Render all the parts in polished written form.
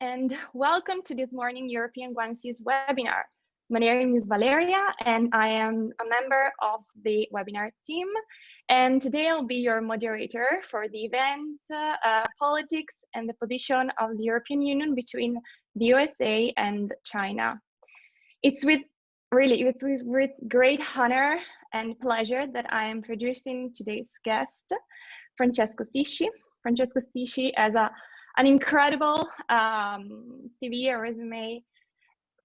and welcome to this morning European Guanxi's webinar. My name is Valeria, and I am a member of the webinar team. And today I'll be your moderator for the event, Politics and the Position of the European Union between the USA and China. It's with great honor and pleasure that I am introducing today's guest, Francesco Sisci. Francesco Sisci has an incredible CV or resume.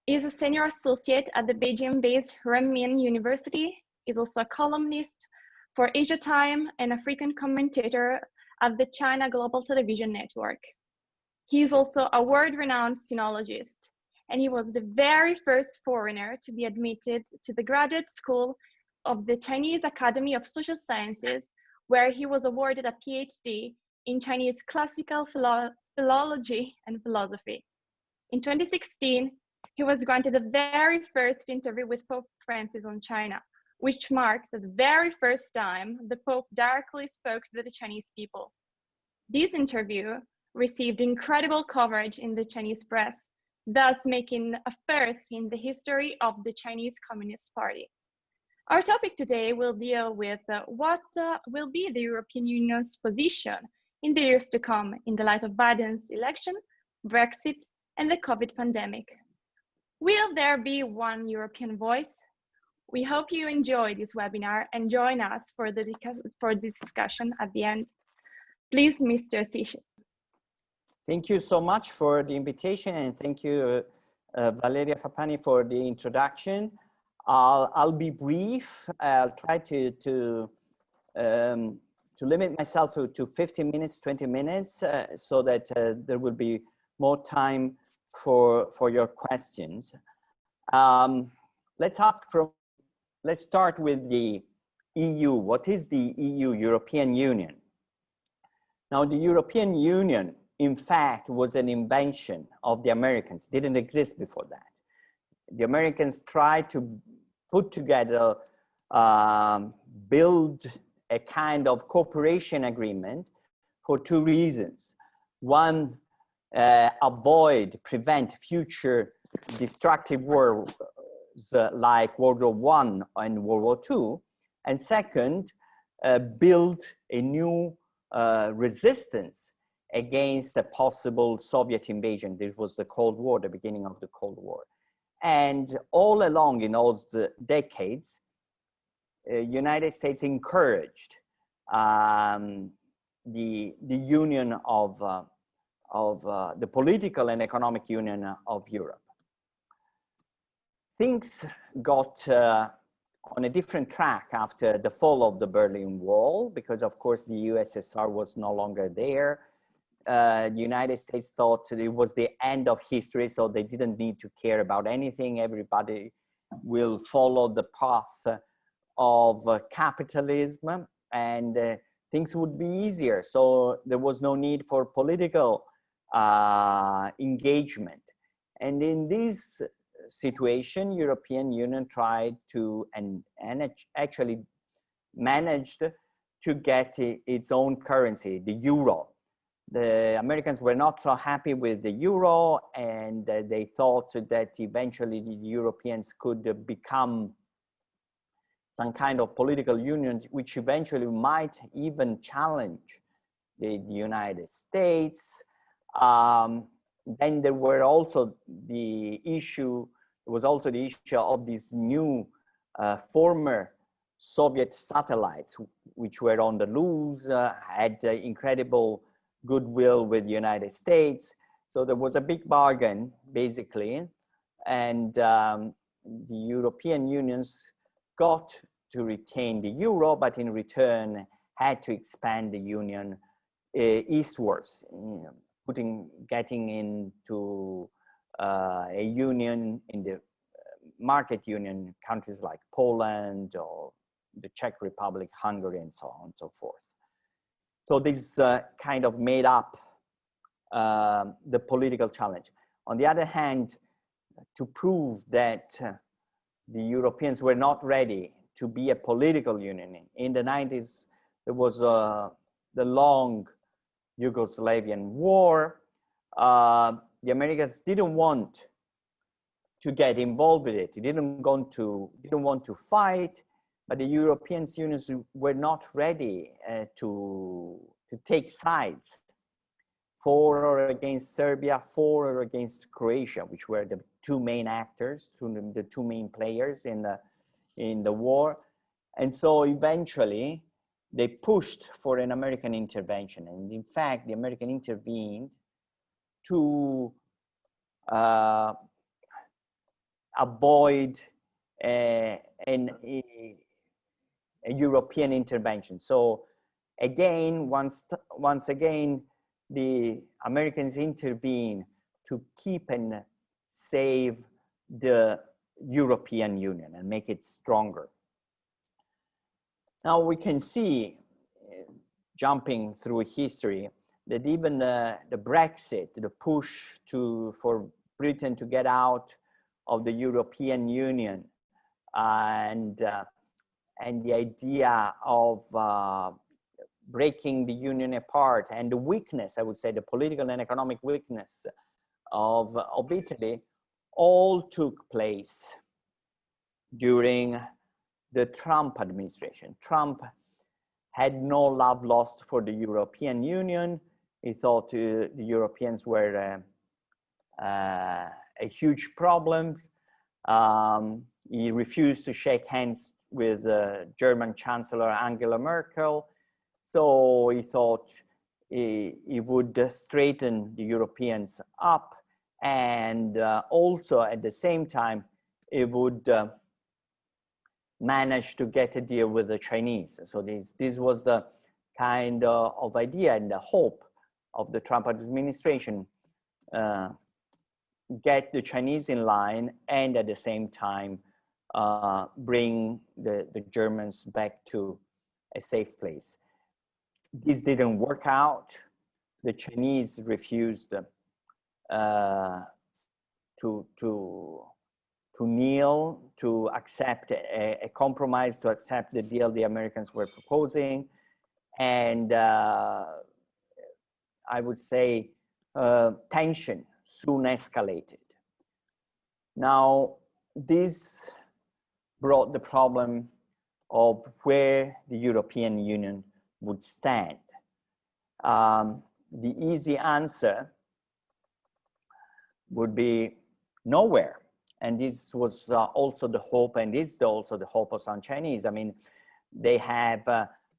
He's a senior associate at the Beijing-based Renmin University. He's also a columnist for Asia Time and a frequent commentator at the China Global Television Network. He is also a world-renowned sinologist, and he was the very first foreigner to be admitted to the graduate school of the Chinese Academy of Social Sciences, where he was awarded a PhD in Chinese classical philology and philosophy. In 2016, he was granted the very first interview with Pope Francis on China, which marked the very first time the Pope directly spoke to the Chinese people. This interview received incredible coverage in the Chinese press, thus making a first in the history of the Chinese Communist Party. Our topic today will deal with what will be the European Union's position in the years to come in the light of Biden's election, Brexit, and the COVID pandemic. Will there be one European voice? We hope you enjoy this webinar and join us for the discussion at the end. Please, Mr. Sisci. Thank you so much for the invitation, and thank you, Valeria Fappani, for the introduction. I'll be brief. I'll try to limit myself to 15 minutes, 20 minutes, so that there will be more time for your questions. Let's start with the EU. What is the EU, European Union? Now, the European Union, in fact, was an invention of the Americans. It didn't exist before that. The Americans tried to put together, build a kind of cooperation agreement for two reasons. One, prevent future destructive wars like World War I and World War II. And second, build a new resistance against a possible Soviet invasion. This was the Cold War, the beginning of the Cold War. And all along in all the decades, United States encouraged the union of the political and economic union of Europe. Things got on a different track after the fall of the Berlin Wall, because of course the USSR was no longer there. The United States thought it was the end of history, so they didn't need to care about anything. Everybody will follow the path of capitalism, and things would be easier. So there was no need for political engagement. And in this situation, European Union tried to, and actually managed to get its own currency, the euro. The Americans were not so happy with the euro, and they thought that eventually the Europeans could become some kind of political union, which eventually might even challenge the United States. Then there were also the issue, of these new former Soviet satellites, which were on the loose, had incredible goodwill with the United States. So there was a big bargain, basically, and the European unions got to retain the euro, but in return had to expand the union eastwards, getting into a union, in the market union, countries like Poland or the Czech Republic, Hungary, and so on and so forth. So this kind of made up the political challenge. On the other hand, to prove that the Europeans were not ready to be a political union, in the 90s, there was the long Yugoslavian war. the Americans didn't want to get involved with it. They didn't want to fight, but the European unions were not ready to take sides for or against Serbia, for or against Croatia, which were the two main actors, the two main players in the war. And so eventually they pushed for an American intervention. And in fact, the American intervened to avoid a European intervention. So again, once again, the Americans intervene to keep and save the European Union and make it stronger. Now we can see, jumping through history, that even the Brexit, the push for Britain to get out of the European Union, and the idea of breaking the union apart, and the weakness, I would say, the political and economic weakness of Italy, all took place during the Trump administration. Trump had no love lost for the European Union. He thought the Europeans were a huge problem. He refused to shake hands with German Chancellor Angela Merkel. So he thought he would straighten the Europeans up, and also at the same time, he would manage to get a deal with the Chinese. So this was the kind of idea and the hope of the Trump administration, get the Chinese in line, and at the same time bring the Germans back to a safe place. This didn't work out. The Chinese refused to kneel, to accept a compromise, to accept the deal the Americans were proposing. And I would say tension soon escalated. Now, this brought the problem of where the European Union would stand. The easy answer would be nowhere. And this was also the hope, and is also the hope of some Chinese. I mean, they have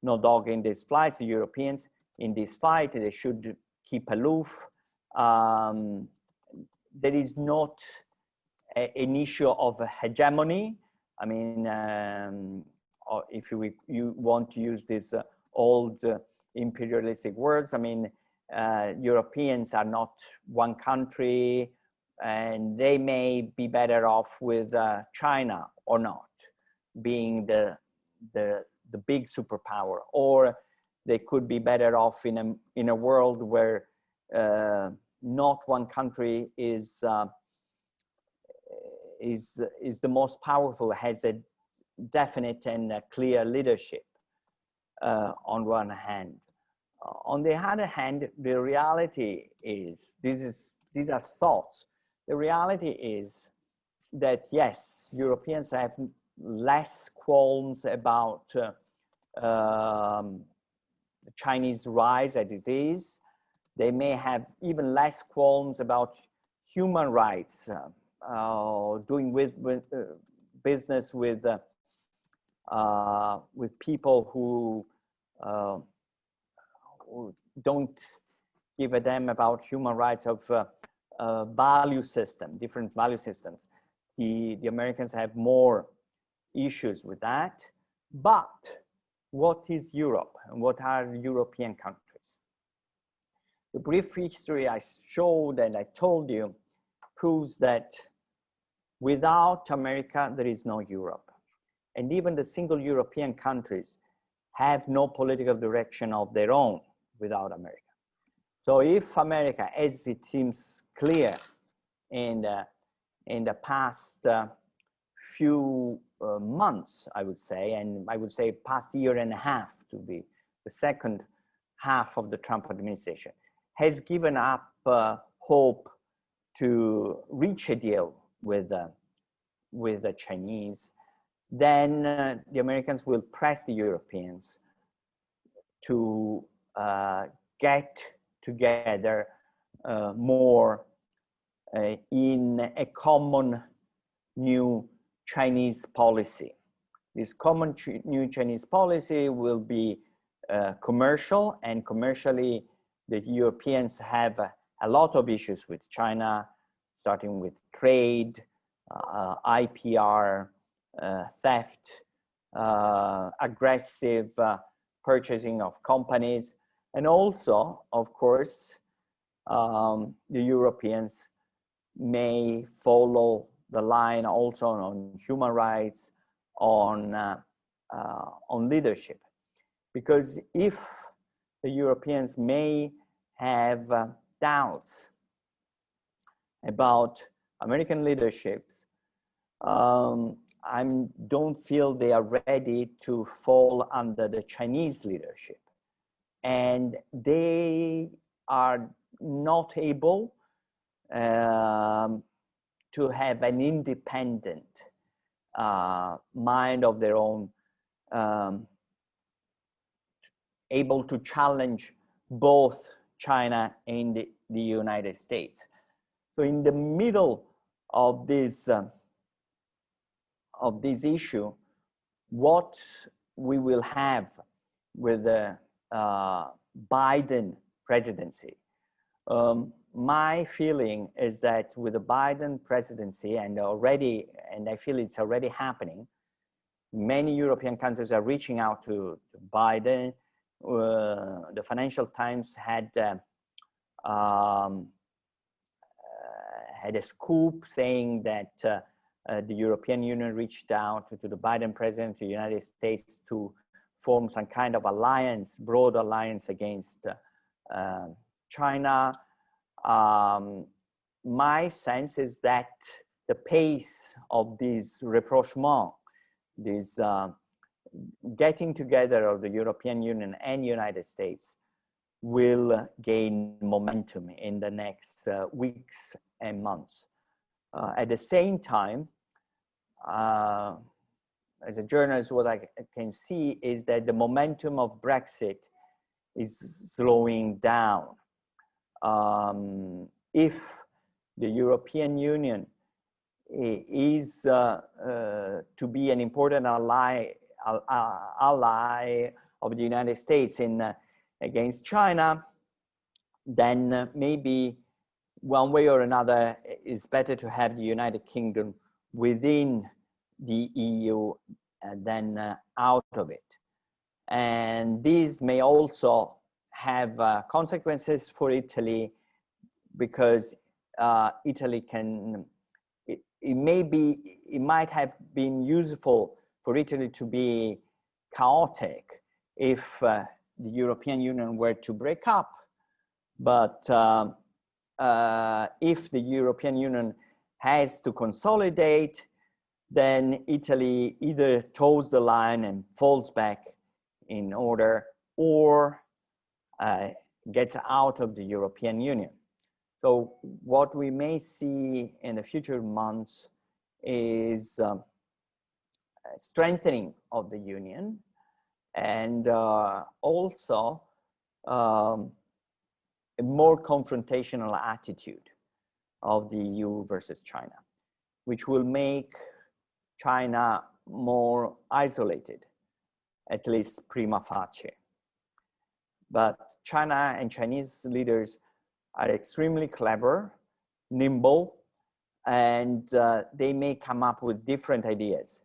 no dog in this fight, the Europeans in this fight. They should keep aloof. There is not an issue of hegemony. I mean, or if you want to use these old imperialistic words, I mean, Europeans are not one country, and they may be better off with China or not, being the big superpower, or they could be better off in a world where not one country is the most powerful, has a definite and a clear leadership on one hand. On the other hand, the reality is, these are thoughts. The reality is that yes, Europeans have less qualms about the Chinese rise as it is. They may have even less qualms about human rights, doing business with people who don't give a damn about human rights of value system, different value systems. The Americans have more issues with that. But what is Europe, and what are European countries? The brief history I showed and I told you proves that without America, there is no Europe. And even the single European countries have no political direction of their own without America. So if America, as it seems clear in the past few months, I would say, and I would say past year and a half to be the second half of the Trump administration, has given up hope to reach a deal with the Chinese, then the Americans will press the Europeans to get together more in a common new Chinese policy. This common new Chinese policy will be commercial, and commercially the Europeans have a lot of issues with China, starting with trade, IPR, theft, aggressive purchasing of companies, and also, of course, the Europeans may follow the line also on human rights, on leadership. Because if the Europeans may have doubts about American leaderships, I don't feel they are ready to fall under the Chinese leadership. And they are not able to have an independent mind of their own, able to challenge both China and the United States. So in the middle of this issue, what we will have with the Biden presidency, my feeling is that with the Biden presidency, and I feel it's already happening, many European countries are reaching out to Biden. The Financial Times had a scoop saying that the European Union reached out to the Biden president, to the United States, to form some kind of alliance, broad alliance against China. My sense is that the pace of this rapprochement, this getting together of the European Union and United States, will gain momentum in the next weeks and months. At the same time, as a journalist, what I can see is that the momentum of Brexit is slowing down. If the European Union is to be an important ally of the United States against China, then maybe one way or another it's better to have the United Kingdom within the EU than out of it. And these may also have consequences for Italy, because Italy it might have been useful for Italy to be chaotic if the European Union were to break up. But if the European Union has to consolidate, then Italy either toes the line and falls back in order, or gets out of the European Union. So what we may see in the future months is strengthening of the Union, and also a more confrontational attitude of the EU versus China, which will make China more isolated, at least prima facie. But China and Chinese leaders are extremely clever, nimble, and they may come up with different ideas.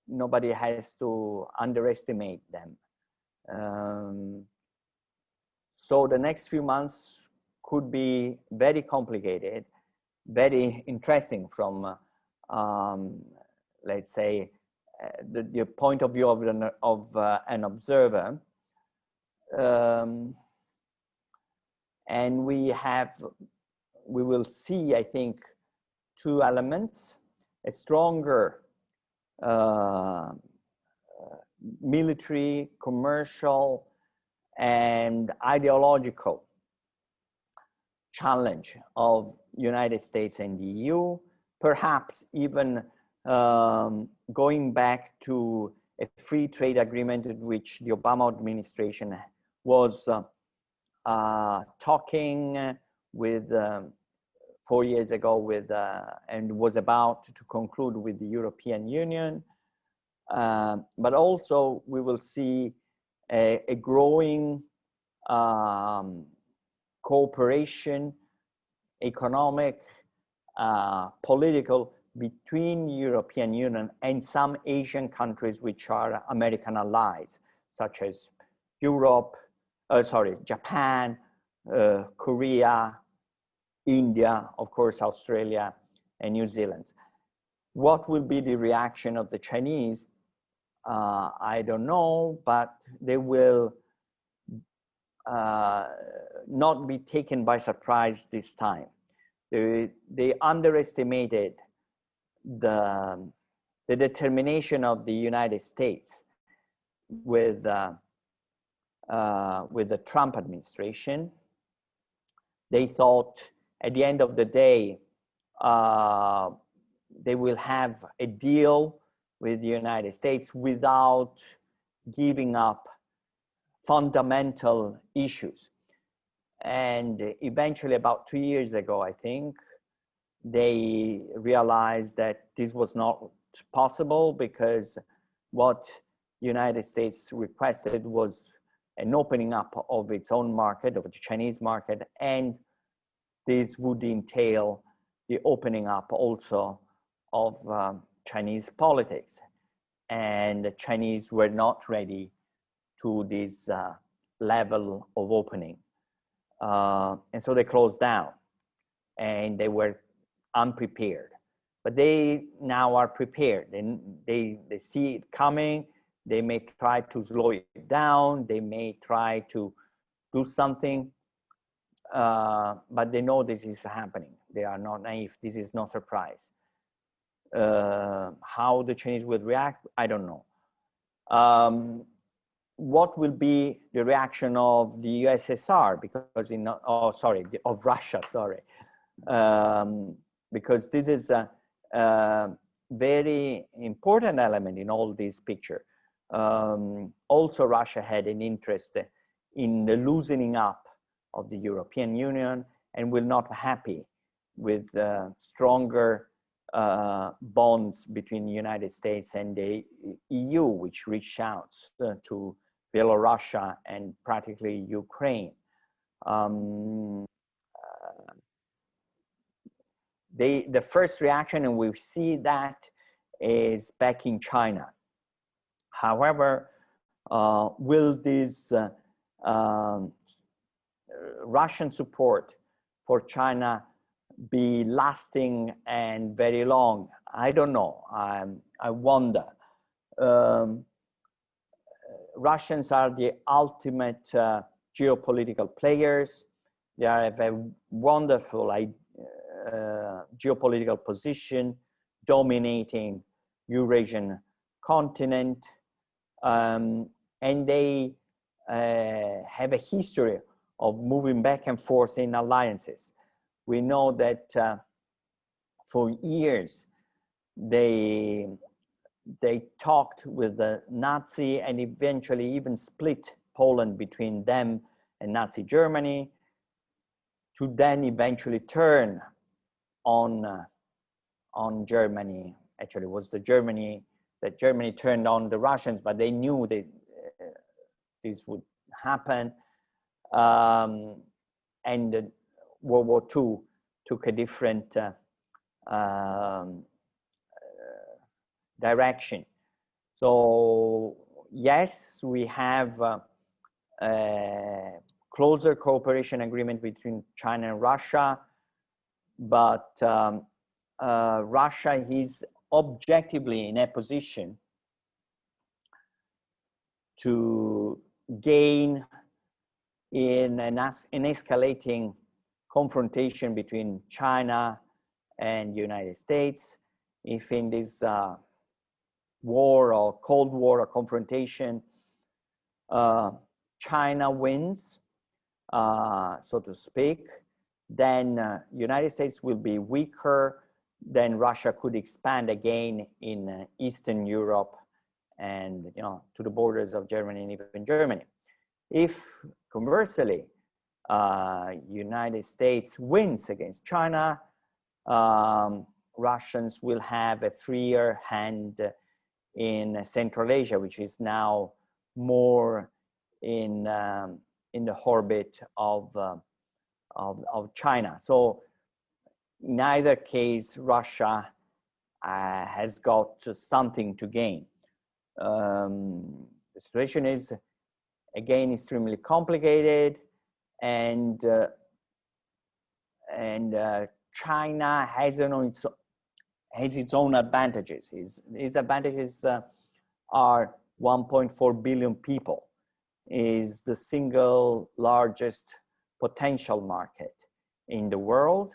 Nobody has to underestimate them. So the next few months could be very complicated, very interesting from, let's say, the point of view of an observer. And we will see, I think, two elements: a stronger military, commercial, and ideological challenge of United States and the EU, perhaps even going back to a free trade agreement which the Obama administration was talking with 4 years ago with and was about to conclude with the European Union. But also we will see a growing cooperation, economic, political, between European Union and some Asian countries which are American allies, such as Europe, Japan, Korea, India, of course, Australia and New Zealand. What will be the reaction of the Chinese? I don't know, but they will not be taken by surprise this time. They underestimated the determination of the United States with the Trump administration. They thought at the end of the day, they will have a deal with the United States without giving up fundamental issues. And eventually, about 2 years ago, I think, they realized that this was not possible, because what the United States requested was an opening up of its own market, of the Chinese market, and this would entail the opening up also of Chinese politics. And the Chinese were not ready to this level of opening. And so they closed down, and they were unprepared. But they now are prepared, and they see it coming. They may try to slow it down. They may try to do something, but they know this is happening. They are not naive. This is no surprise. How the Chinese will react, I don't know. What will be the reaction of the USSR? Because of Russia, sorry. Because this is a very important element in all this picture. Also, Russia had an interest in the loosening up of the European Union, and will not be happy with stronger bonds between the United States and the EU, which reached out to Belarus and practically Ukraine. The first reaction, and we see that, is back in China. However, will this Russian support for China be lasting and very long? I don't know. I wonder. Russians are the ultimate geopolitical players. They have a wonderful geopolitical position, dominating Eurasian continent, and they have a history of moving back and forth in alliances. We know that for years they talked with the Nazi, and eventually even split Poland between them and Nazi Germany, to then eventually turn on Germany. Actually, it was Germany turned on the Russians, but they knew that this would happen. And World War II took a different direction. So yes, we have a closer cooperation agreement between China and Russia, but Russia is objectively in a position to gain in an escalating confrontation between China and the United States. If in this war or Cold War or confrontation, China wins, so to speak, then United States will be weaker, then Russia could expand again in Eastern Europe and to the borders of Germany and even Germany. If conversely, United States wins against China, Russians will have a freer hand in Central Asia, which is now more in the orbit of China. So in either case, Russia has got something to gain. The situation is, again, extremely complicated, and China has its own advantages. Its advantages are 1.4 billion people, is the single largest potential market in the world.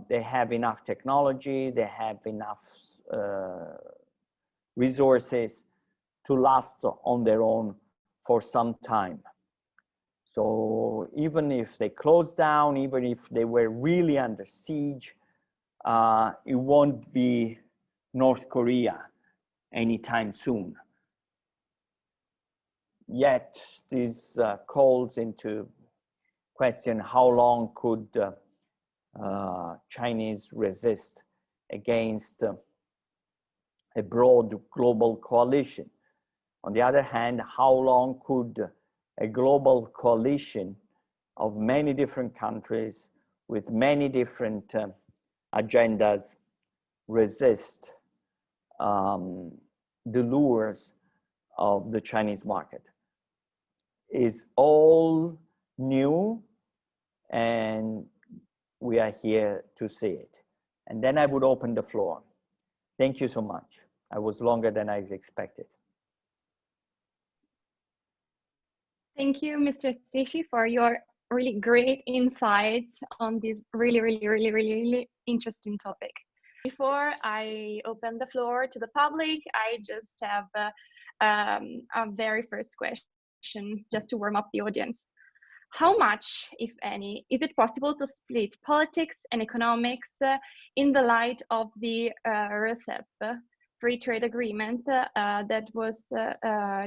They have enough technology, they have enough resources to last on their own for some time. So even if they close down, even if they were really under siege, it won't be North Korea anytime soon. Yet this calls into question how long could Chinese resist against a broad global coalition. On the other hand, how long could a global coalition of many different countries with many different agendas resist the lures of the Chinese market? Is all new, and we are here to see it. And then I would open the floor. Thank you so much. I was longer than I expected. Thank you, Mr. Sisci, for your really great insights on this really interesting topic. Before I open the floor to the public, I just have a very first question, just to warm up the audience. How much, if any, is it possible to split politics and economics in the light of the RCEP, free trade agreement that was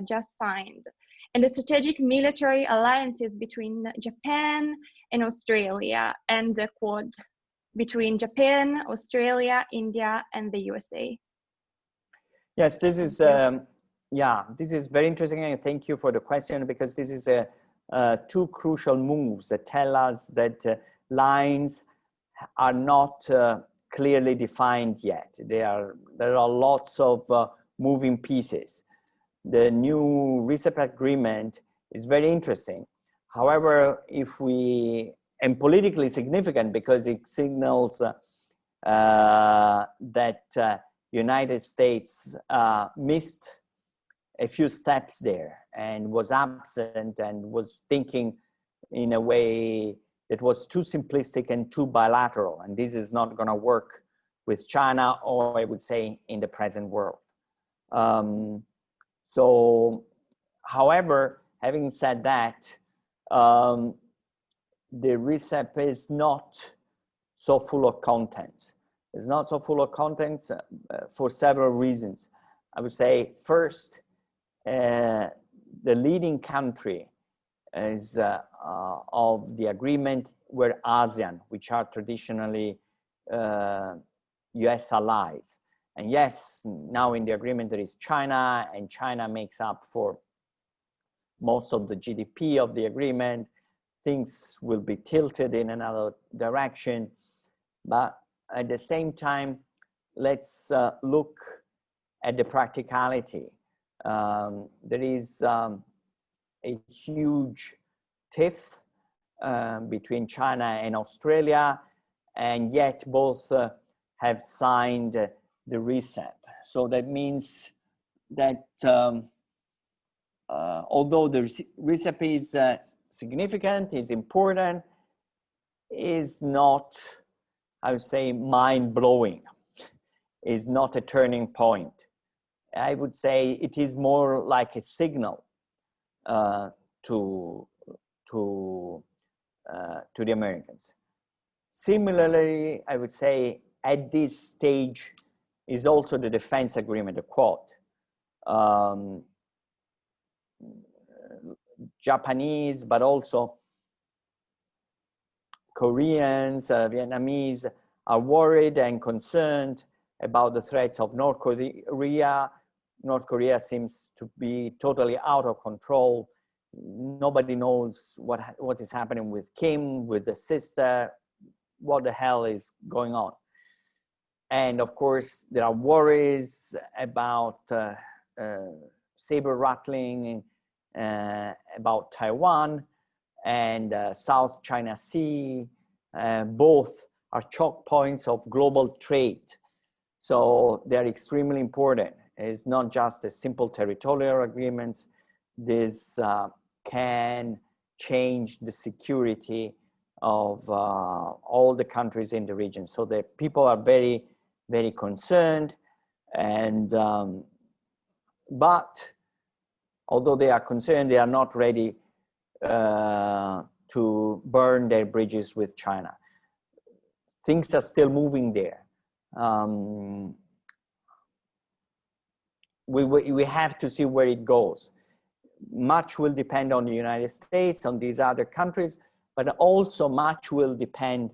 just signed, and the strategic military alliances between Japan and Australia, and the Quad between Japan, Australia, India, and the USA? Yes, this is this is very interesting, and thank you for the question, because this is two crucial moves that tell us that lines are not clearly defined yet. There are lots of moving pieces. The new RCEP agreement is very interesting. However, and politically significant, because it signals that United States missed a few steps there and was absent and was thinking in a way that was too simplistic and too bilateral. And this is not going to work with China, or I would say in the present world. So, however, having said that, the RCEP is not so full of content. It's not so full of content for several reasons. I would say, first, the leading country is of the agreement were ASEAN, which are traditionally US allies. And yes, now in the agreement there is China, and China makes up for most of the GDP of the agreement. Things will be tilted in another direction. But at the same time, let's look at the practicality. There is a huge tiff between China and Australia, and yet both have signed the RCEP. So that means that although the RCEP is significant, is important, is not, I would say, mind-blowing, is not a turning point. I would say it is more like a signal to to the Americans. Similarly, I would say at this stage is also the defense agreement, the Quad. Japanese, but also Koreans, Vietnamese are worried and concerned about the threats of North Korea. North Korea seems to be totally out of control. Nobody knows what is happening with Kim, with the sister, what the hell is going on. And of course, there are worries about saber rattling about Taiwan and South China Sea. Both are choke points of global trade. So they're extremely important. It's not just a simple territorial agreements. This can change the security of all the countries in the region. So the people are very, very concerned. And but although they are concerned, they are not ready to burn their bridges with China. Things are still moving there. We have to see where it goes. Much will depend on the United States, on these other countries, but also much will depend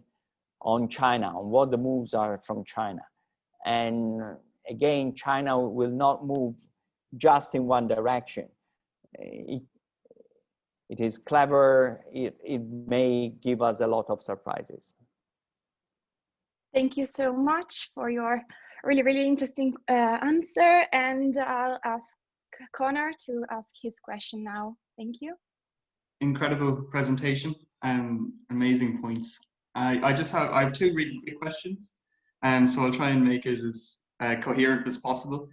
on China, on what the moves are from China. And again, China will not move just in one direction. It is clever. It may give us a lot of surprises. Thank you so much for your really, really interesting answer. And I'll ask Connor to ask his question now. Thank you. Incredible presentation and amazing points. I have two really quick questions. So I'll try and make it as coherent as possible.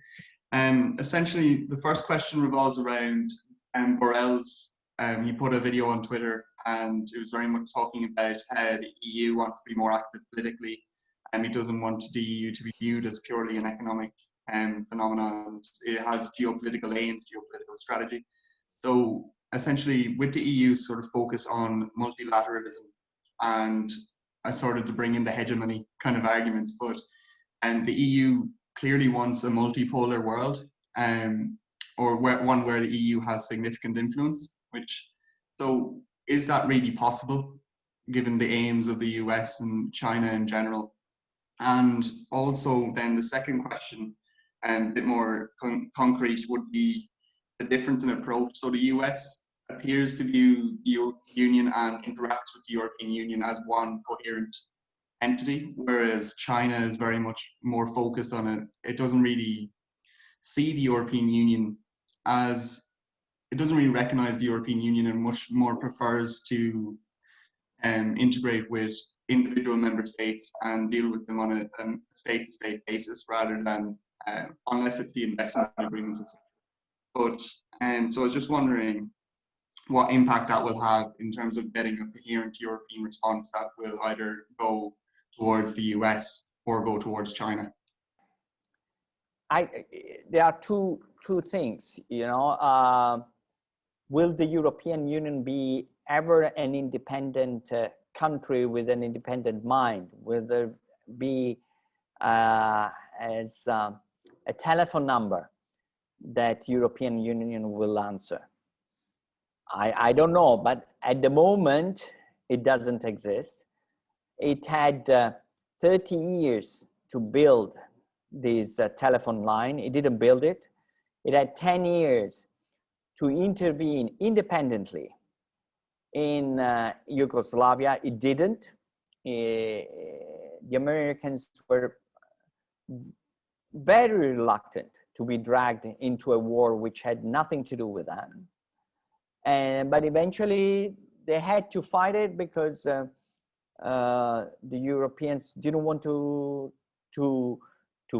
Essentially, the first question revolves around Borrell's. He put a video on Twitter, and it was very much talking about how the EU wants to be more active politically, and he doesn't want the EU to be viewed as purely an economic phenomenon. It has geopolitical aims, geopolitical strategy. So essentially, with the EU sort of focus on multilateralism, and I started to bring in the hegemony kind of argument, but the EU clearly wants a multipolar world, or one where the EU has significant influence. So is that really possible, given the aims of the US and China in general? And also then the second question, a bit more concrete, would be the difference in approach. So the US appears to view the European Union and interacts with the European Union as one coherent entity, whereas China is very much more focused on it. It doesn't really see the European Union as, it doesn't really recognize the European Union, and much more prefers to integrate with individual member states and deal with them on a state-to-state basis, rather than, unless it's the investment agreements. But so I was just wondering what impact that will have in terms of getting a coherent European response that will either go towards the US or go towards China. There are two things, you know. Will the European Union be ever an independent country with an independent mind? Will there be as a telephone number that European Union will answer? I don't know, but at the moment it doesn't exist. It had 30 years to build this telephone line. It didn't build it. It had 10 years to intervene independently in Yugoslavia. It didn't. The Americans were very reluctant to be dragged into a war which had nothing to do with them. But eventually they had to fight it because the Europeans didn't want to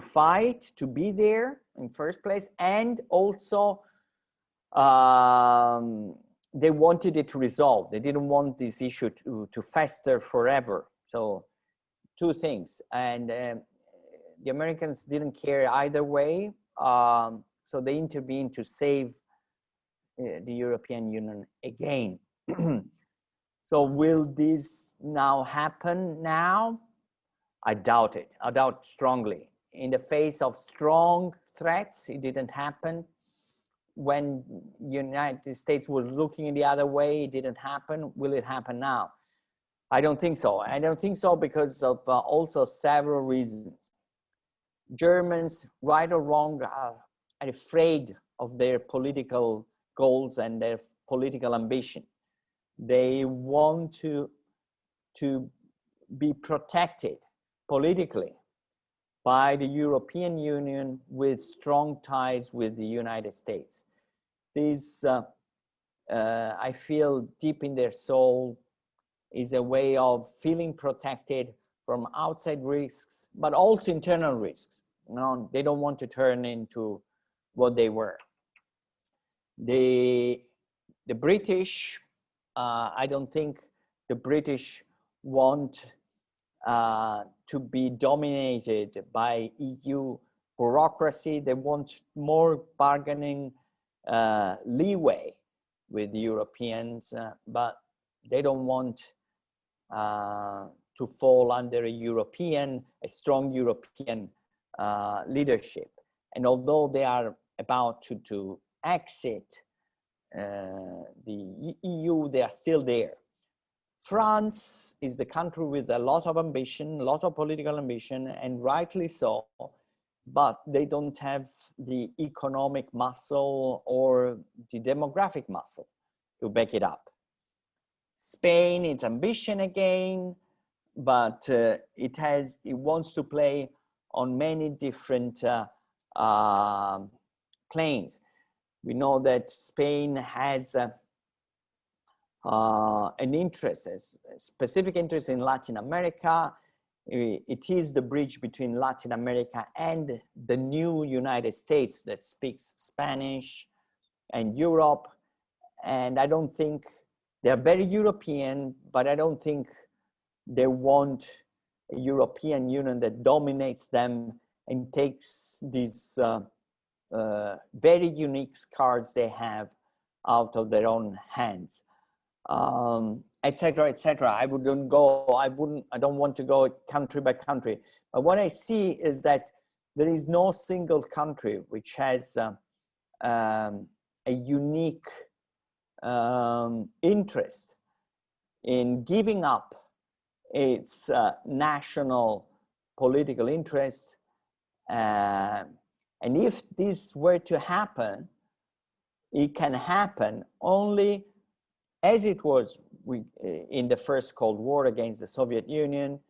fight, to be there in first place, and also they wanted it to resolve. They didn't want this issue to fester forever. So two things, and the Americans didn't care either way. So they intervened to save the European Union again. So will this now happen now? I doubt it. I doubt strongly. In the face of strong threats, it didn't happen. When United States was looking the other way, it didn't happen. Will it happen now? I don't think so. I don't think so because of also several reasons. Germans, right or wrong, are afraid of their political goals and their political ambition. They want to be protected politically by the European Union with strong ties with the United States. This, I feel deep in their soul, is a way of feeling protected from outside risks, but also internal risks. You know, they don't want to turn into what they were. The British, I don't think the British want to be dominated by EU bureaucracy. They want more bargaining leeway with the Europeans, but they don't want to fall under a strong European leadership. And although they are about to exit the EU, they are still there. France is the country with a lot of ambition, a lot of political ambition, and rightly so, but they don't have the economic muscle or the demographic muscle to back it up. Spain, it's ambition again, but it wants to play on many different planes. We know that Spain has an interest, a specific interest in Latin America. It is the bridge between Latin America and the new United States that speaks Spanish and Europe. And I don't think they're very European, but I don't think they want a European Union that dominates them and takes these very unique cards they have out of their own hands. Etc., etc. I don't want to go country by country, but what I see is that there is no single country which has a unique interest in giving up its national political interest, and if this were to happen, it can happen only as it was in the first Cold War against the Soviet Union,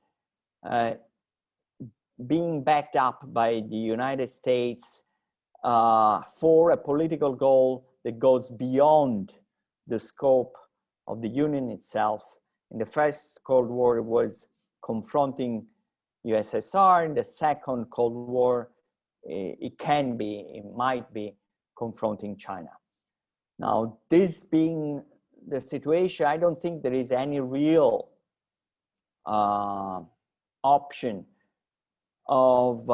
being backed up by the United States for a political goal that goes beyond the scope of the Union itself. In the first Cold War, it was confronting USSR. In the second Cold War, it might be confronting China. Now, this being the situation, I don't think there is any real option of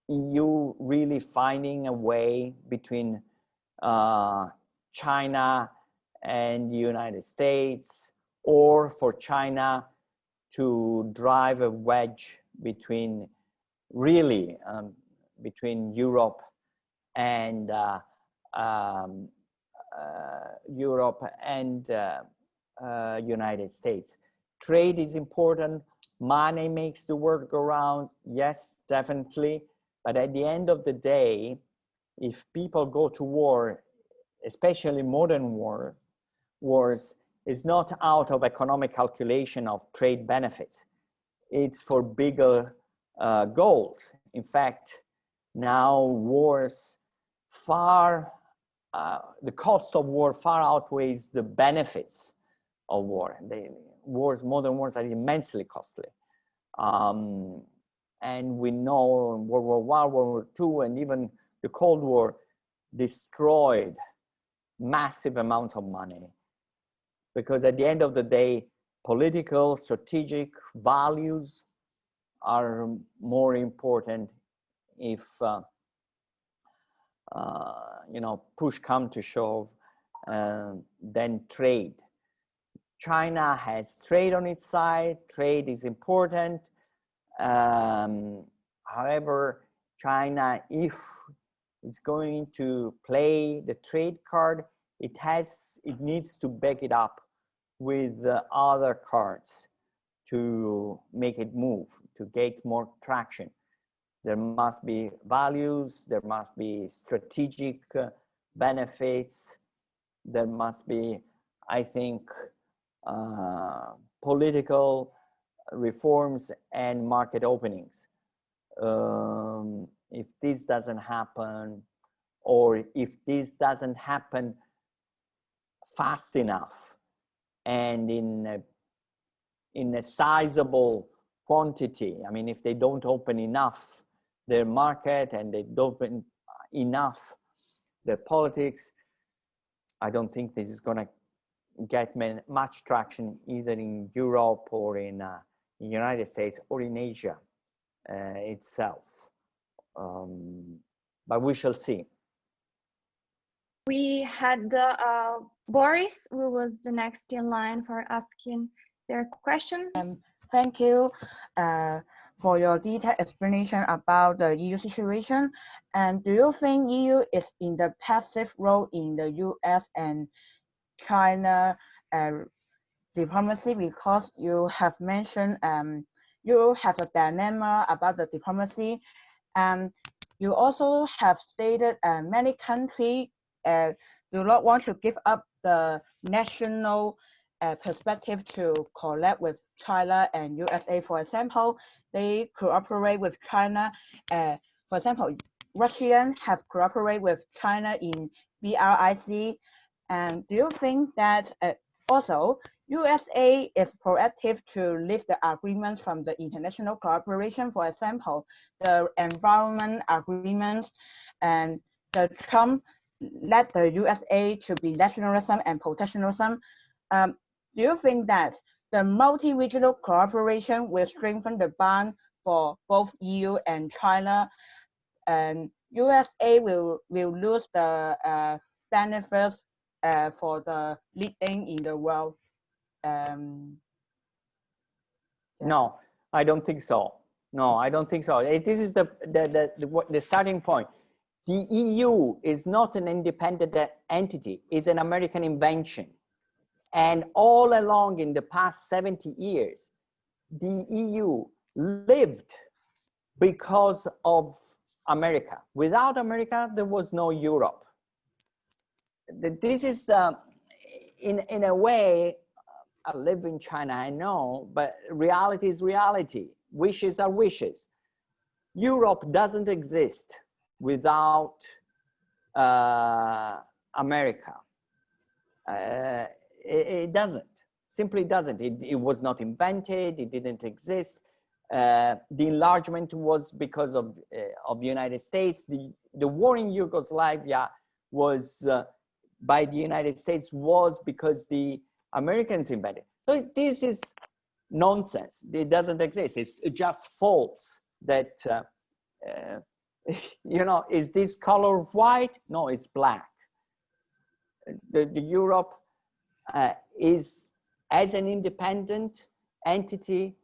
EU really finding a way between China and the United States, or for China to drive a wedge between between Europe and United States. Trade is important. Money makes the world go round. Yes, definitely. But at the end of the day, if people go to war, especially modern wars, is not out of economic calculation of trade benefits. It's for bigger goals. In fact, now wars the cost of war far outweighs the benefits of war. Modern wars are immensely costly. And we know World War I, World War II, and even the Cold War destroyed massive amounts of money. Because at the end of the day, political, strategic values are more important if push come to shove than trade. China has trade on its side. Trade is important. However, China, if it's going to play the trade card, it needs to back it up with other cards to make it move, to get more traction. There must be values, there must be strategic benefits, there must be, I think, political reforms and market openings. If this doesn't happen, or if this doesn't happen fast enough and in a sizable quantity, I mean, if they don't open enough their market and they don't open enough their politics, I don't think this is going to get much traction either in Europe or in the United States or in Asia itself. But we shall see. We had Boris, who was the next in line for asking their question. Thank you for your detailed explanation about the EU situation. And do you think EU is in the passive role in the US and China diplomacy? Because you have mentioned you have a dilemma about the diplomacy. You also have stated many countries do not want to give up the national perspective to collab with China and USA. For example, they cooperate with China. For example, Russians have cooperated with China in BRIC. And do you think that also USA is proactive to lift the agreements from the international cooperation? For example, the environment agreements, and the Trump led the USA to be nationalism and protectionism. Do you think that the multi-regional cooperation will strengthen the bond for both EU and China, and USA will lose the benefits for the leading in the world? No, I don't think so. No, I don't think so. This is the starting point. The EU is not an independent entity. It's an American invention. And all along in the past 70 years, the EU lived because of America. Without America, there was no Europe. This is, in a way, I live in China, I know, but reality is reality. Wishes are wishes. Europe doesn't exist without America. It doesn't, simply doesn't. It was not invented, it didn't exist. The enlargement was because of the United States. The war in Yugoslavia was by the United States was because the Americans invented. So this is nonsense. It doesn't exist. It's just false that, you know, is this color white? No, it's black. The Europe is, as an independent entity,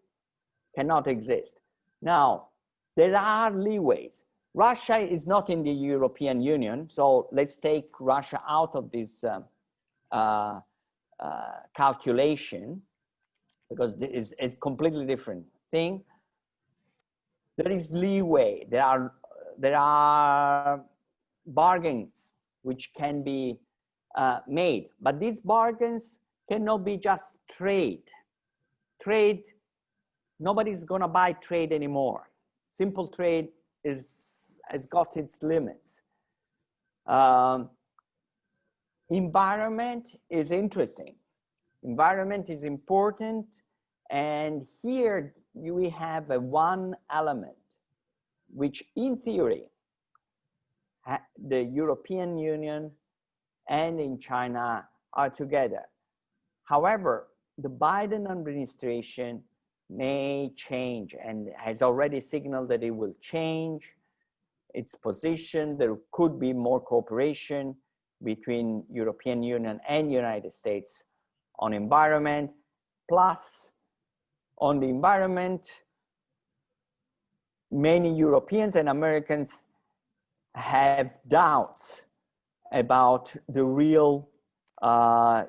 cannot exist. Now, there are leeways. Russia is not in the European Union, so let's take Russia out of this calculation, because this is a completely different thing. There is leeway. There are bargains which can be made, but these bargains cannot be just trade. Trade, nobody's gonna buy trade anymore. Simple trade has got its limits. Environment is interesting. Environment is important, and here we have one element which, in theory, the European Union and in China are together. However, the Biden administration may change and has already signaled that it will change its position. There could be more cooperation between European Union and United States on environment, plus on the environment, many Europeans and Americans have doubts about the real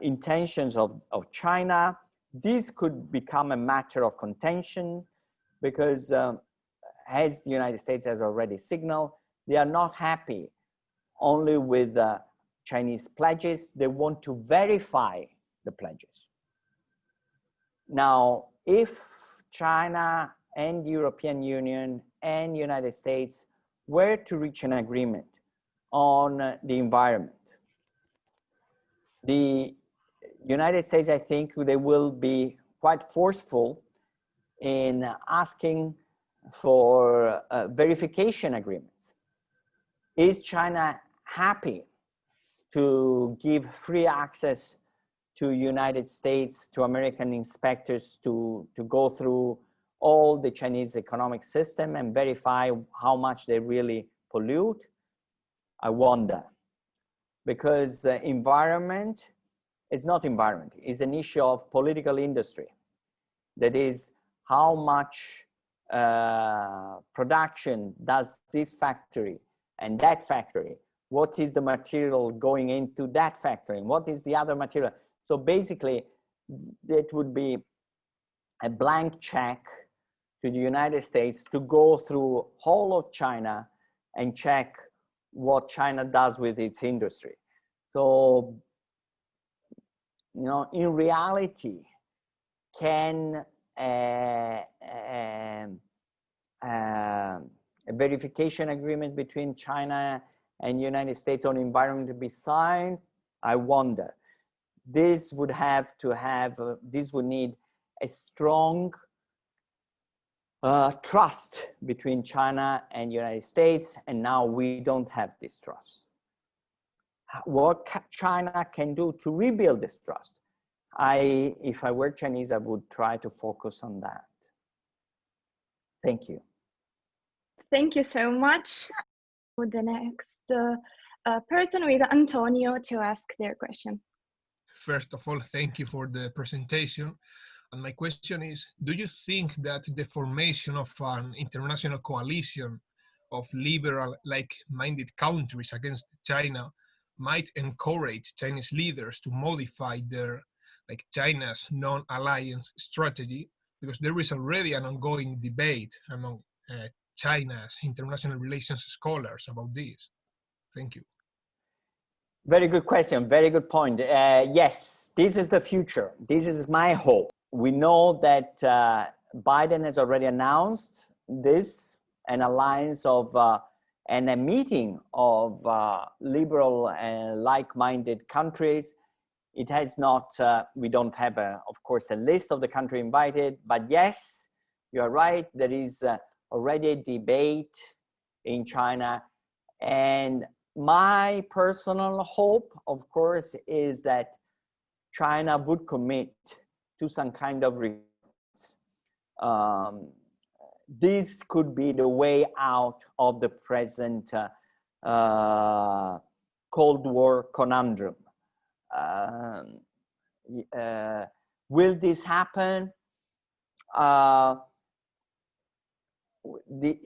intentions of China. This could become a matter of contention because as the United States has already signaled, they are not happy only with Chinese pledges. They want to verify the pledges. Now, if China and the European Union and United States were to reach an agreement on the environment, the United States, I think they will be quite forceful in asking for verification agreements. Is China happy to give free access to United States, to American inspectors to go through all the Chinese economic system and verify how much they really pollute? I wonder, because environment is not environment, it's an issue of political industry. That is, how much production does this factory and that factory, what is the material going into that factory, and what is the other material? So basically, it would be a blank check to the United States to go through whole of China and check what China does with its industry. So, you know, in reality, can a verification agreement between China and United States on environment be signed? I wonder. This would have to have, this would need a strong trust between China and United States, and now we don't have this trust. What China can do to rebuild this trust? If I were Chinese, I would try to focus on that. Thank you. Thank you so much. The next person is Antonio to ask their question. First of all, thank you for the presentation. And my question is, do you think that the formation of an international coalition of liberal, like-minded countries against China might encourage Chinese leaders to modify their, China's non-alliance strategy? Because there is already an ongoing debate among China's international relations scholars about this. Thank you. Very good question, very good point. Yes, this is the future. This is my hope. We know that Biden has already announced this, an alliance of and a meeting of liberal and like-minded countries. It has not, we don't have, of course, a list of the countries invited, but yes, you are right. There is already a debate in China, and my personal hope, of course, is that China would commit to some kind of reforms. This could be the way out of the present Cold War conundrum. Will this happen? The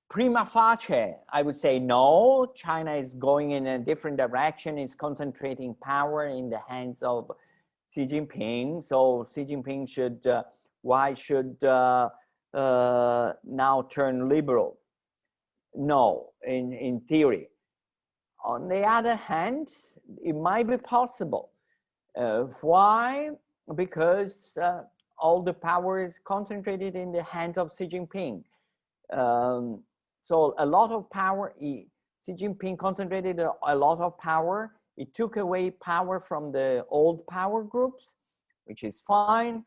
prima facie, I would say no. China is going in a different direction. It's concentrating power in the hands of Xi Jinping. So Xi Jinping should, why should now turn liberal? No, in theory. On the other hand, it might be possible. Why? Because all the power is concentrated in the hands of Xi Jinping. So a lot of power, Xi Jinping concentrated a lot of power. It took away power from the old power groups, which is fine.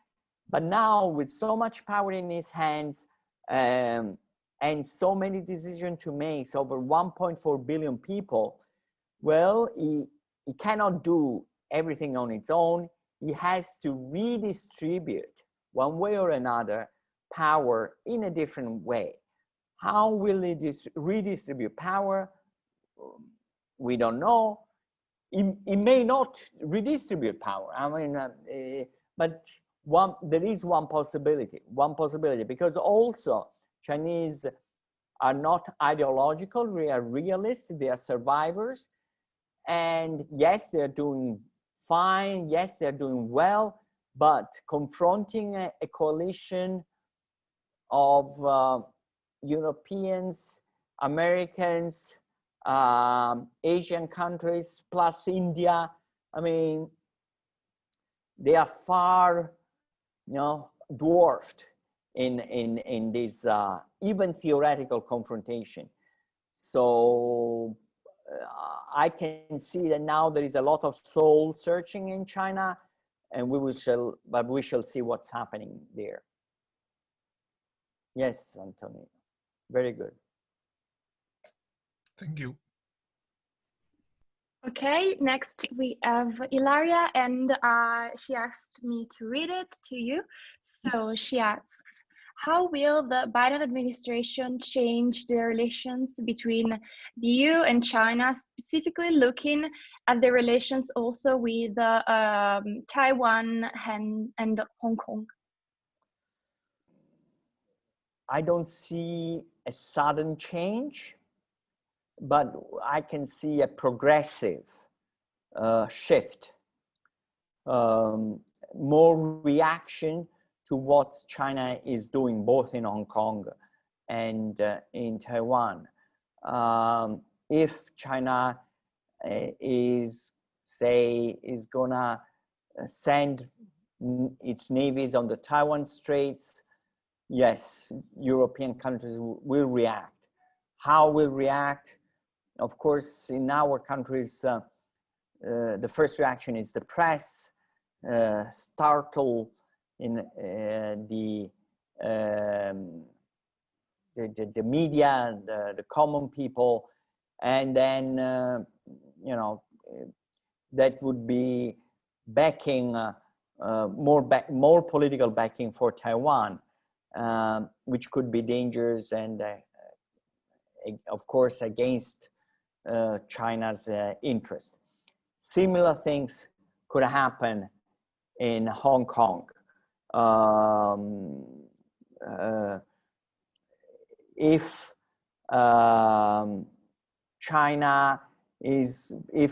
But now with so much power in his hands and so many decisions to make, so over 1.4 billion people, well, he cannot do everything on its own. He has to redistribute one way or another power in a different way. How will he redistribute power? We don't know. it may not redistribute power. I mean, but there is one possibility, because also Chinese are not ideological, they are realists, they are survivors. And yes, they're doing fine, yes, they're doing well, but confronting a coalition of Europeans, Americans, Asian countries, plus India, I mean, they are far, dwarfed in this even theoretical confrontation. So I can see that now there is a lot of soul searching in China, and we shall see what's happening there. Yes, Antonio, very good. Thank you. Okay, next we have Ilaria, and she asked me to read it to you. So she asks, how will the Biden administration change the relations between the EU and China, specifically looking at the relations also with Taiwan and Hong Kong? I don't see a sudden change, but I can see a progressive shift, more reaction to what China is doing, both in Hong Kong and in Taiwan. If China is gonna send its navies on the Taiwan Straits, yes, European countries will react. How will react? Of course, in our countries, the first reaction is the press, startle in the media, the common people, and then that would be backing more political backing for Taiwan, which could be dangerous and of course against China's interest. Similar things could happen in Hong Kong. If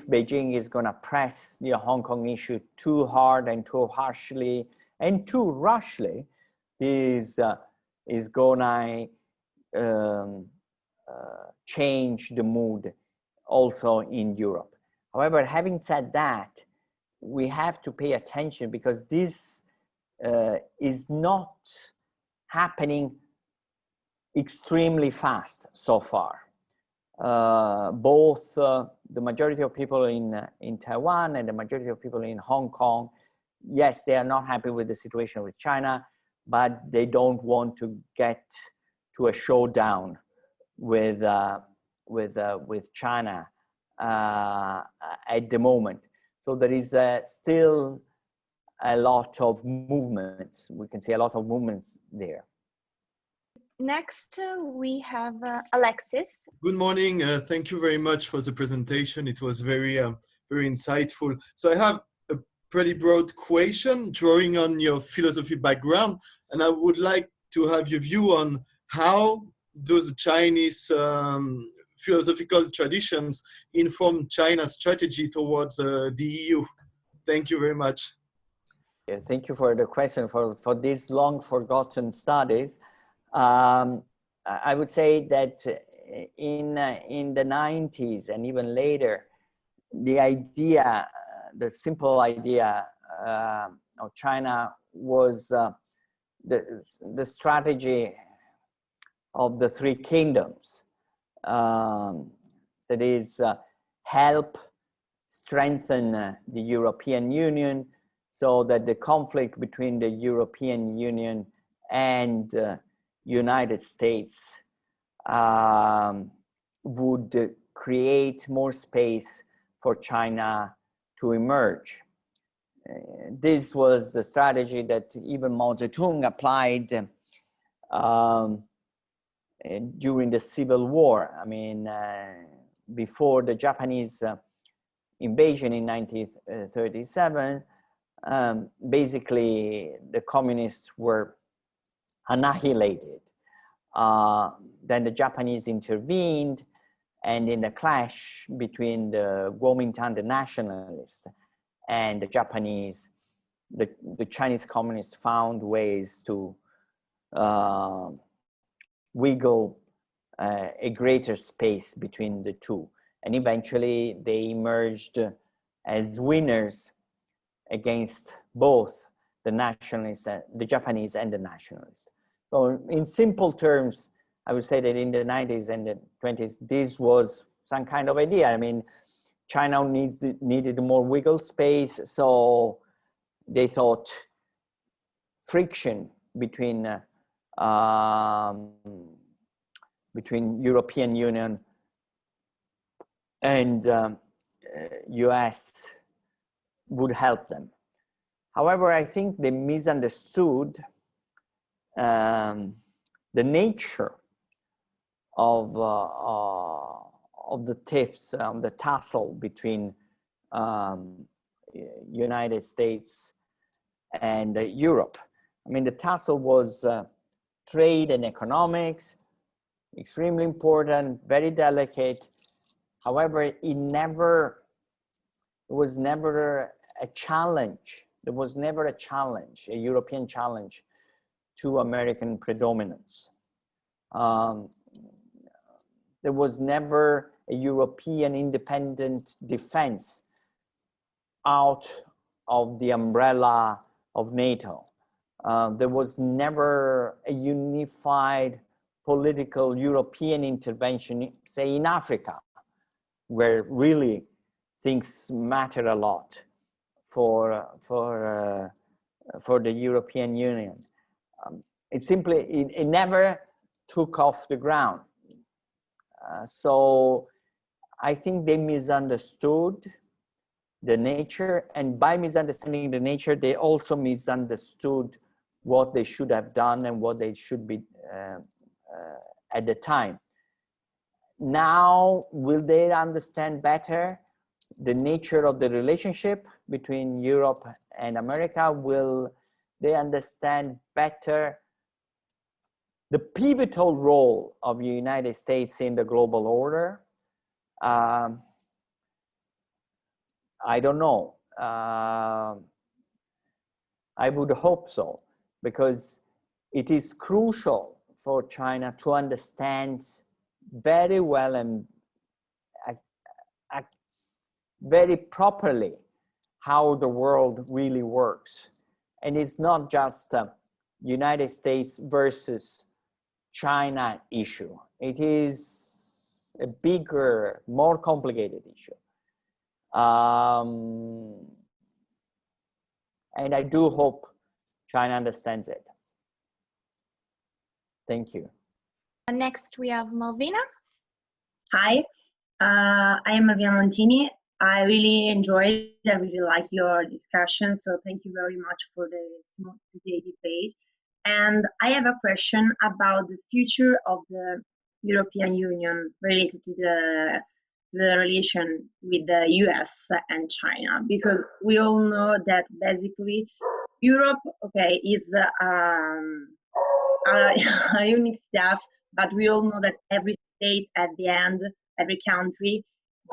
Beijing is going to press the Hong Kong issue too hard and too harshly and too rushly, is going to change the mood also in Europe. However, having said that, we have to pay attention, because this is not happening extremely fast so far. Both the majority of people in Taiwan and the majority of people in Hong Kong, yes, they are not happy with the situation with China, but they don't want to get to a showdown with China at the moment. So there is still a lot of movements. We can see a lot of movements there. Next, we have Alexis. Good morning. Thank you very much for the presentation. It was very insightful. So I have a pretty broad question drawing on your philosophy background, and I would like to have your view on how those Chinese philosophical traditions inform China's strategy towards the EU. Thank you very much. Yeah, thank you for the question, for these long forgotten studies. I would say that in the 90s and even later, the simple idea of China was the strategy of the three kingdoms. That is, help strengthen the European Union, so that the conflict between the European Union and United States would create more space for China to emerge. This was the strategy that even Mao Zedong applied during the Civil War. I mean, before the Japanese invasion in 1937, basically the communists were annihilated. Then the Japanese intervened, and in the clash between the Kuomintang, the nationalists, and the Japanese, the Chinese communists found ways to wiggle a greater space between the two. And eventually they emerged as winners against both the nationalists, the Japanese and the nationalists. So in simple terms, I would say that in the 90s and the 20s, this was some kind of idea. I mean, China needed more wiggle space, so they thought friction between European Union and US would help them. However, I think they misunderstood the nature of the tiffs, the tussle between United States and Europe. I mean, the tussle was trade and economics, extremely important, very delicate. However, it was never a challenge. There was never a challenge, a European challenge to American predominance. There was never a European independent defense out of the umbrella of NATO. There was never a unified political European intervention, say in Africa, where really things matter a lot for the European Union. It never took off the ground. So I think they misunderstood the nature, and by misunderstanding the nature, they also misunderstood what they should have done and what they should be at the time. Now, will they understand better the nature of the relationship between Europe and America? Will they understand better the pivotal role of the United States in the global order? I don't know. I would hope so, because it is crucial for China to understand very well and very properly how the world really works. And it's not just United States versus China issue. It is a bigger, more complicated issue. And I do hope China understands it. Thank you. Next, we have Malvina. Hi, I am Malvina Montini. I really enjoyed, I really like your discussion, so thank you very much for today's debate. And I have a question about the future of the European Union related to the relation with the US and China, because we all know that basically Europe, okay, is a unique stuff, but we all know that every state at the end, every country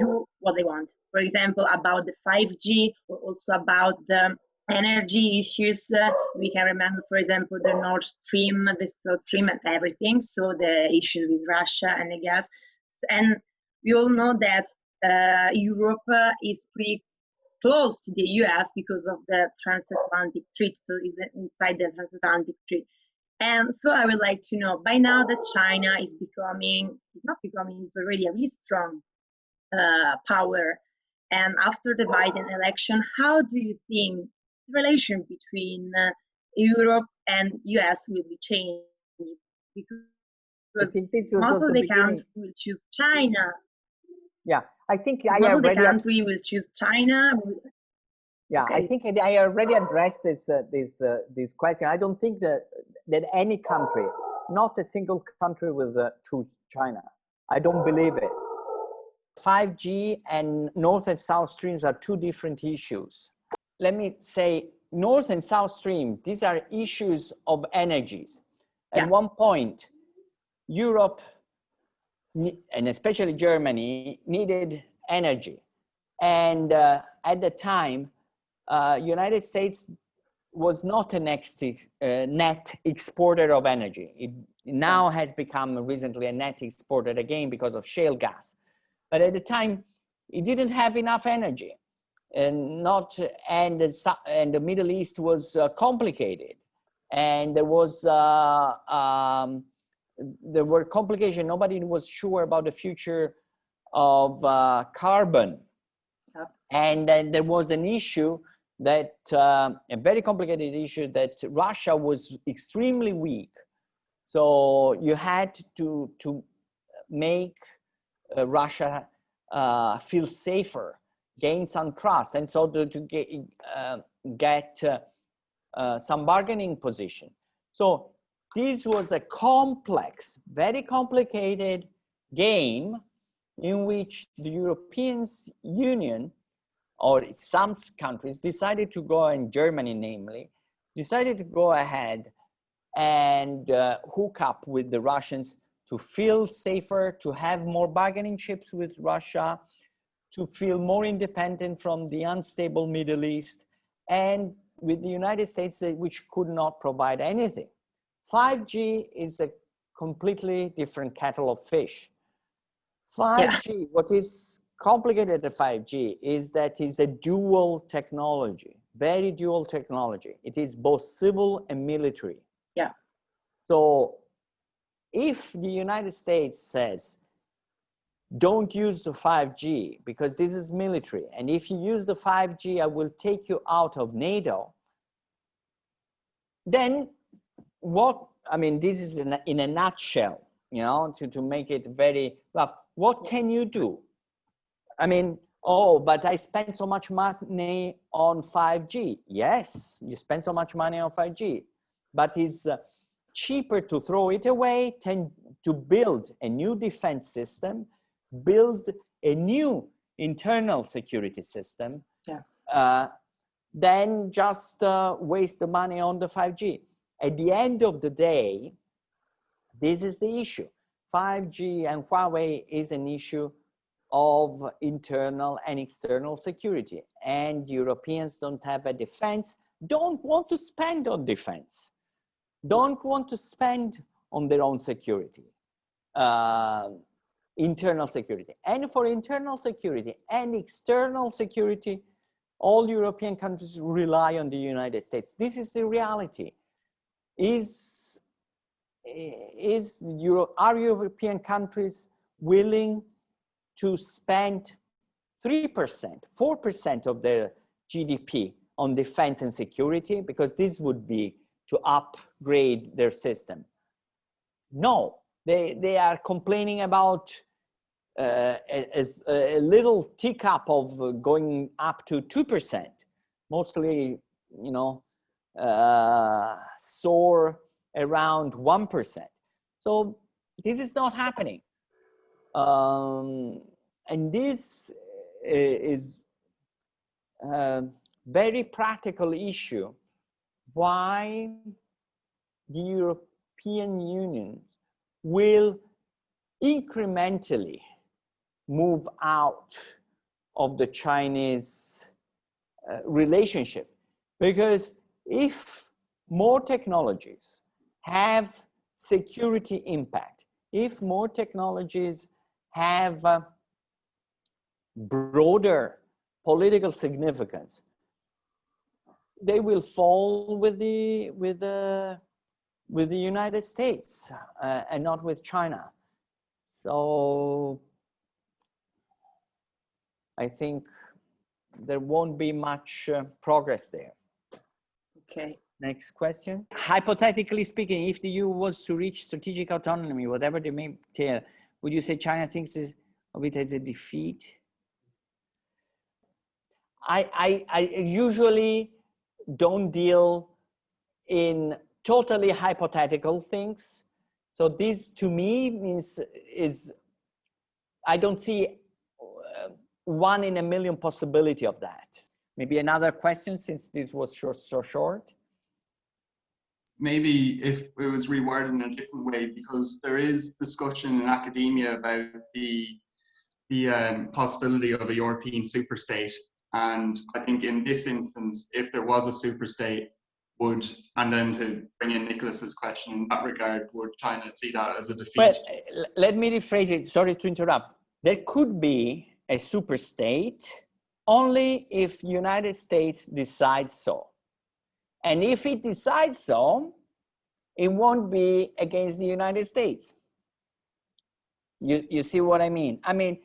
do what they want. For example, about the 5G, or also about the energy issues. We can remember, for example, the Nord Stream, the South Stream, and everything. So the issues with Russia and the gas. And we all know that Europe is pretty close to the US because of the transatlantic treaty. So it's inside the transatlantic treaty. And so I would like to know, by now that China is becoming, it's already a really strong power. And after the Biden election, how do you think the relation between Europe and US will be changed? Because most of the countries will choose China. Yeah, I think most of the country will choose China. Yeah, okay. I think I already addressed this question. I don't think that any country, not a single country, will choose China. I don't believe it. 5G and North and South Streams are two different issues. Let me say, North and South Stream, these are issues of energies. At one point, Europe, and especially Germany, needed energy. And at the time, United States was not a net exporter of energy. It now has become recently a net exporter again because of shale gas. But at the time, it didn't have enough energy, and the Middle East was complicated, and there were complications. Nobody was sure about the future of carbon, and then there was an issue that a very complicated issue that Russia was extremely weak. So you had to make Russia feel safer, gain some trust, and so to get some bargaining position. So this was a complex, very complicated game in which the European Union, or some countries, decided to go, and Germany namely, decided to go ahead and hook up with the Russians to feel safer, to have more bargaining chips with Russia, to feel more independent from the unstable Middle East, and with the United States, which could not provide anything. 5G is a completely different kettle of fish. 5G, what is complicated at 5G is that it's a dual technology, very dual technology. It is both civil and military. Yeah. So if the United States says, don't use the 5G because this is military, and if you use the 5G, I will take you out of NATO, then what, I mean, this is in a nutshell, you know, to make it very rough. What can you do? I mean, oh, but I spent so much money on 5G. Yes, you spend so much money on 5G, but it's cheaper to throw it away than to build a new defense system, build a new internal security system, than just waste the money on the 5G. At the end of the day, this is the issue. 5G and Huawei is an issue of internal and external security, and Europeans don't have a defense, don't want to spend on defense, don't want to spend on their own security, internal security. And for internal security and external security, all European countries rely on the United States. This is the reality. Are European countries willing to spend 3%, 4% of their GDP on defense and security? Because this would be to upgrade their system. No, they are complaining about a little teacup of going up to 2%, mostly, you know, soar around 1%. So this is not happening. And this is a very practical issue why the European Union will incrementally move out of the Chinese relationship. Because if more technologies have security impact, if more technologies have broader political significance, they will fall with the United States and not with China. So I think there won't be much progress there. Okay. Next question. Hypothetically speaking, if the EU was to reach strategic autonomy, whatever they may entail, would you say China thinks of it as a defeat? I usually don't deal in totally hypothetical things. So this to me means I don't see 1 in a million possibility of that. Maybe another question, since this was so short. Maybe if it was reworded in a different way, because there is discussion in academia about the possibility of a European superstate. And I think in this instance, if there was a superstate, and then to bring in Nicholas's question in that regard, would China see that as a defeat? Well, let me rephrase it. Sorry to interrupt. There could be a superstate only if United States decides so. And if it decides so, it won't be against the United States. You see what I mean? I mean,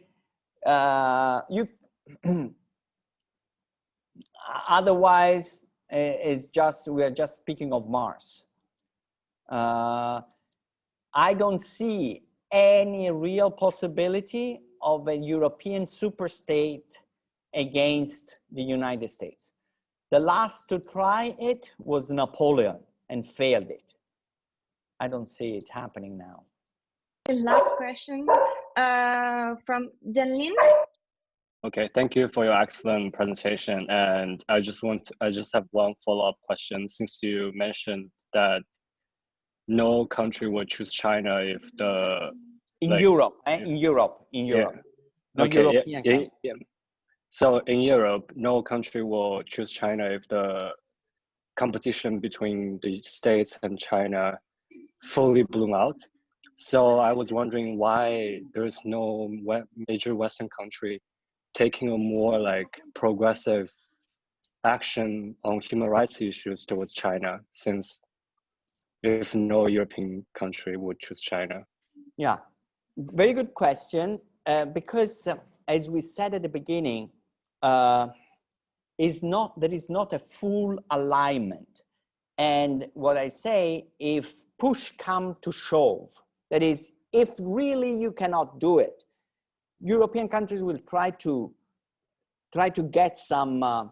otherwise, we are just speaking of Mars. I don't see any real possibility of a European superstate against the United States. The last to try it was Napoleon and failed it. I don't see it happening now. The last question from Janlin. Okay, thank you for your excellent presentation. And I just have one follow-up question. Since you mentioned that no country would choose China if in Europe. Yeah. No okay, European country. Yeah. So in Europe, no country will choose China if the competition between the States and China fully bloom out. So I was wondering why there's no major Western country taking a more like progressive action on human rights issues towards China, since if no European country would choose China. Yeah, very good question. Because as we said at the beginning, there is not a full alignment. And what I say, if push come to shove, that is, if really you cannot do it, European countries will try to get some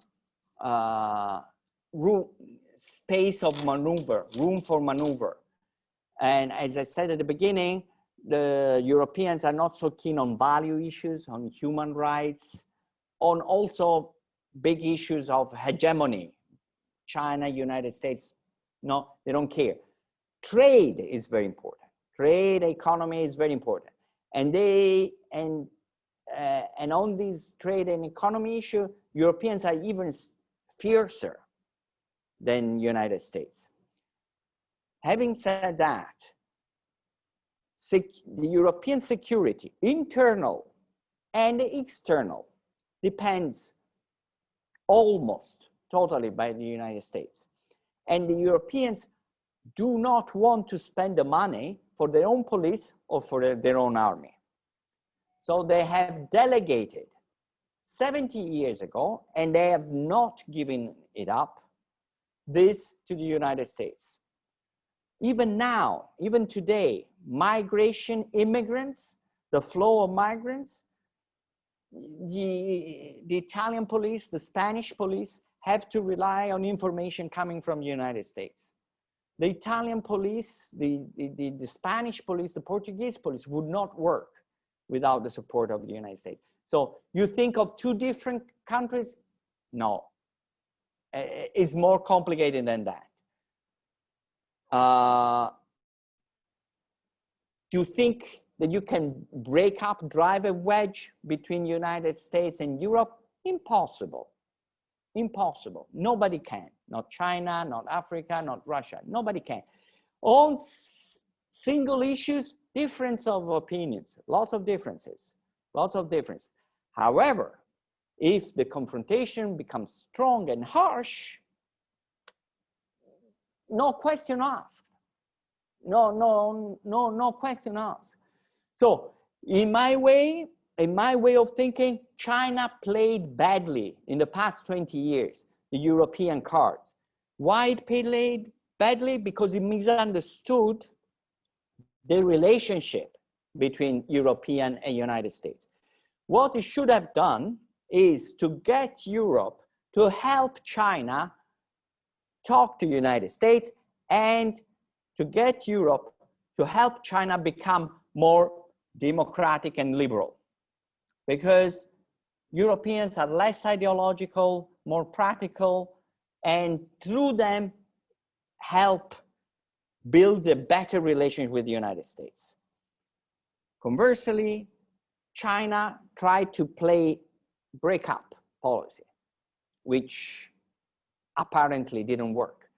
space of maneuver, room for maneuver. And as I said at the beginning, the Europeans are not so keen on value issues, on human rights, on also big issues of hegemony. China, United States, no, they don't care. Trade is very important. Trade, economy is very important. And on this trade and economy issue, Europeans are even fiercer than United States. Having said that, the European security, internal and external, depends almost totally by the United States. And the Europeans do not want to spend the money for their own police or for their own army. So they have delegated 70 years ago, and they have not given it up, this to the United States. Even now, even today, migration, immigrants, the flow of migrants, the Italian police, the Spanish police have to rely on information coming from the United States. The Italian police, the Spanish police, the Portuguese police would not work without the support of the United States. So you think of two different countries? No, it's more complicated than that. Do you think that you can break up, drive a wedge between United States and Europe? Impossible. Impossible. Nobody can. Not China, not Africa, not Russia. Nobody can. On single issues, difference of opinions, lots of differences, lots of difference. However, if the confrontation becomes strong and harsh, no question asked. No question asked. So in my way of thinking, China played badly in the past 20 years, the European cards. Why it played badly? Because it misunderstood the relationship between European and United States. What it should have done is to get Europe to help China talk to the United States and to get Europe to help China become more democratic and liberal. Because Europeans are less ideological, more practical, and through them help build a better relationship with the United States. Conversely, China tried to play breakup policy, which apparently didn't work.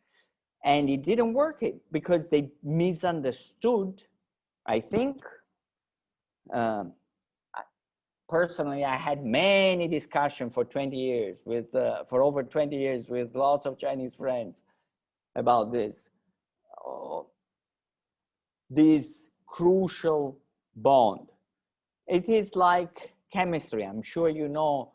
And it didn't work because they misunderstood, I think. Personally, I had many discussions for 20 years with, for over 20 years with lots of Chinese friends about this. This crucial bond. It is like chemistry. I'm sure you know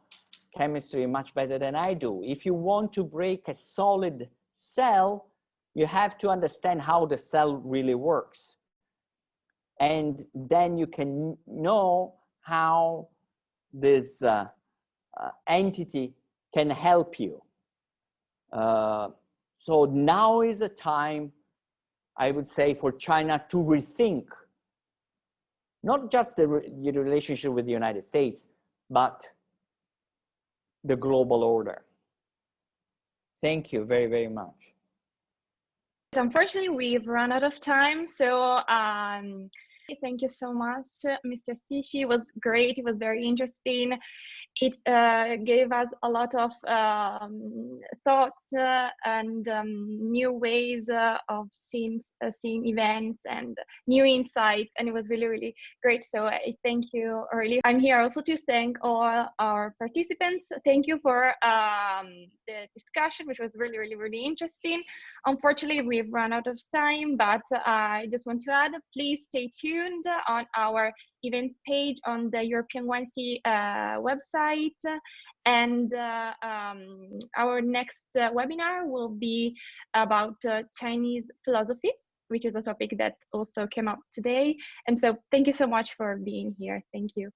chemistry much better than I do. If you want to break a solid cell, you have to understand how the cell really works. And then you can know how this entity can help you. So now is a time, I would say, for China to rethink not just the relationship with the United States, but the global order. Thank you very, very much. Unfortunately, we've run out of time, so thank you so much, Mr. Sisci. It was great. It was very interesting. It gave us a lot of thoughts and new ways of seeing events and new insights, and it was really, really great. So I thank you, really. I'm here also to thank all our participants. Thank you for the discussion, which was really, really, really interesting. Unfortunately, we've run out of time, but I just want to add, please stay tuned on our events page on the European Guanxi website. And our next webinar will be about Chinese philosophy, which is a topic that also came up today. And so thank you so much for being here. Thank you.